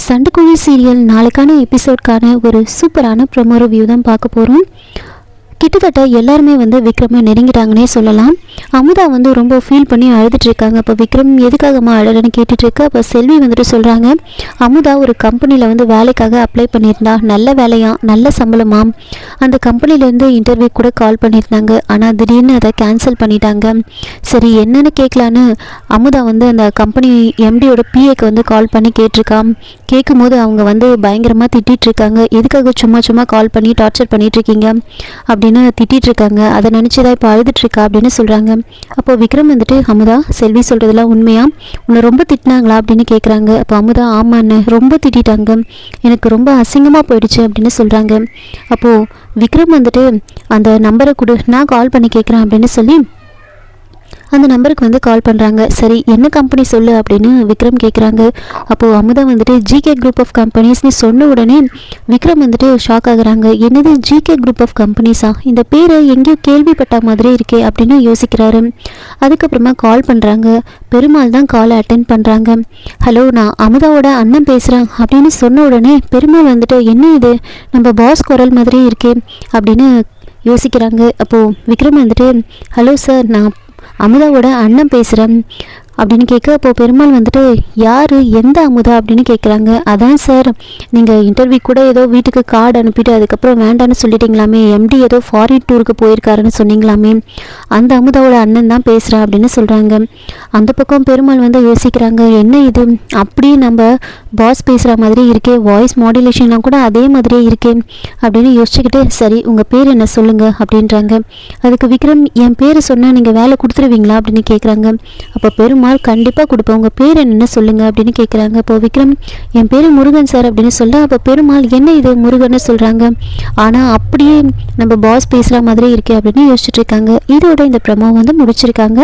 சண்டைக்கோழி serial நாளைக்கான எபிசோட்கான ஒரு சூப்பரான ப்ரோமோ ரிவ்யூ தான் பார்க்க போகிறோம். கிட்டத்தட்ட எல்லாருமே விக்ரமை நெருங்கிட்டாங்கன்னே சொல்லலாம். அமுதா ரொம்ப ஃபீல் பண்ணி அழுதுட்டுருக்காங்க. அப்போ விக்ரம் எதுக்காகம்மா அழகன்னு கேட்டுட்ருக்கு. அப்போ செல்வி சொல்கிறாங்க, அமுதா ஒரு கம்பெனியில் வேலைக்காக அப்ளை பண்ணியிருந்தா, நல்ல வேலையாம், நல்ல சம்பளமாம். அந்த கம்பெனிலேருந்து இன்டர்வியூ கூட கால் பண்ணியிருந்தாங்க. ஆனால் திடீர்னு அதை கேன்சல் பண்ணிட்டாங்க. சரி என்னென்னு கேட்கலான்னு அமுதா அந்த கம்பெனி எம்டியோட பிஏக்கு கால் பண்ணி கேட்டிருக்கான். கேட்கும்போது அவங்க பயங்கரமாக திட்டிகிட்ருக்காங்க. எதுக்காக சும்மா சும்மா கால் பண்ணி டார்ச்சர் பண்ணிகிட்ருக்கீங்க அப்படின்னு திட்டிட்டு இருக்காங்க. அதை நினச்சிதான் இப்போ அழுதுட்டுருக்கா அப்படின்னு சொல்கிறாங்க. அப்போது விக்ரம் அமுதா, செல்வி சொல்கிறதுலாம் உண்மையா, உன்னை ரொம்ப திட்டினாங்களா அப்படின்னு கேட்குறாங்க. அப்போ அமுதா, ஆமான்னு ரொம்ப திட்டாங்க, எனக்கு ரொம்ப அசிங்கமாக போயிடுச்சு அப்படின்னு சொல்கிறாங்க. அப்போது விக்ரம் அந்த நம்பரை கொடு, நான் கால் பண்ணி கேட்குறேன் அப்படின்னு சொல்லி அந்த நம்பருக்கு கால் பண்ணுறாங்க. சரி என்ன கம்பெனி சொல்லு அப்படின்னு விக்ரம் கேட்குறாங்க. அப்போது அமுதா ஜிகே குரூப் ஆஃப் கம்பெனிஸ்னு சொன்ன உடனே விக்ரம் ஷாக் ஆகுறாங்க. என்னது ஜிகே குரூப் ஆஃப் கம்பெனிஸா, இந்த பேரை எங்கேயோ கேள்விப்பட்ட மாதிரி இருக்கே அப்படின்னு யோசிக்கிறாரு. அதுக்கப்புறமா கால் பண்ணுறாங்க. பெருமாள் தான் காலை அட்டென்ட் பண்ணுறாங்க. ஹலோ, நான் அமுதாவோட அண்ணன் பேசுகிறேன் அப்படின்னு சொன்ன உடனே பெருமாள் என்ன இது, நம்ம பாஸ் குரல் மாதிரி இருக்கே அப்படின்னு யோசிக்கிறாங்க. அப்போது விக்ரம் ஹலோ சார், நான் அமுதாவோட அண்ணன் பேசுகிறேன் அப்படின்னு கேட்க, அப்போது பெருமாள் யார், எந்த அமுதா அப்படின்னு கேட்குறாங்க. அதான் சார், நீங்கள் இன்டர்வியூ கூட ஏதோ வீட்டுக்கு கார்டு அனுப்பிட்டு அதுக்கப்புறம் வேண்டான்னு சொல்லிட்டீங்களாமே, எம்டி ஏதோ ஃபாரின் டூருக்கு போயிருக்காருன்னு சொன்னீங்களாமே, அந்த அமுதாவோட அண்ணன் தான் பேசுகிறேன் அப்படின்னு சொல்கிறாங்க. அந்த பக்கம் பெருமாள் யோசிக்கிறாங்க, என்ன இது அப்படியே நம்ம பாஸ் பேசுகிற மாதிரி இருக்கே, வாய்ஸ் மாடுலேஷன்லாம் கூட அதே மாதிரியே இருக்கே அப்படின்னு யோசிச்சுக்கிட்டு, சரி உங்கள் பேர் என்ன சொல்லுங்கள் அப்படின்றாங்க. அதுக்கு விக்ரம், என் பேர் சொன்னால் நீங்கள் வேலை கொடுத்துருவீங்களா அப்படின்னு கேட்குறாங்க. அப்போ பெருமாள், கண்டிப்பாக கொடுப்பேன், உங்கள் பேர் என்னென்னு சொல்லுங்கள் அப்படின்னு கேட்குறாங்க. அப்போ விக்ரம், என் பேர் முருகன் சார் அப்படின்னு சொல்ல, அப்போ பெருமாள், என்ன இது முருகன்னு சொல்கிறாங்க, ஆனால் அப்படியே நம்ம பாஸ் பேசுகிற மாதிரி இருக்கே அப்படின்னு யோசிச்சுட்டு இருக்காங்க. இதோட இந்த ப்ரோமோ முடிச்சிருக்காங்க.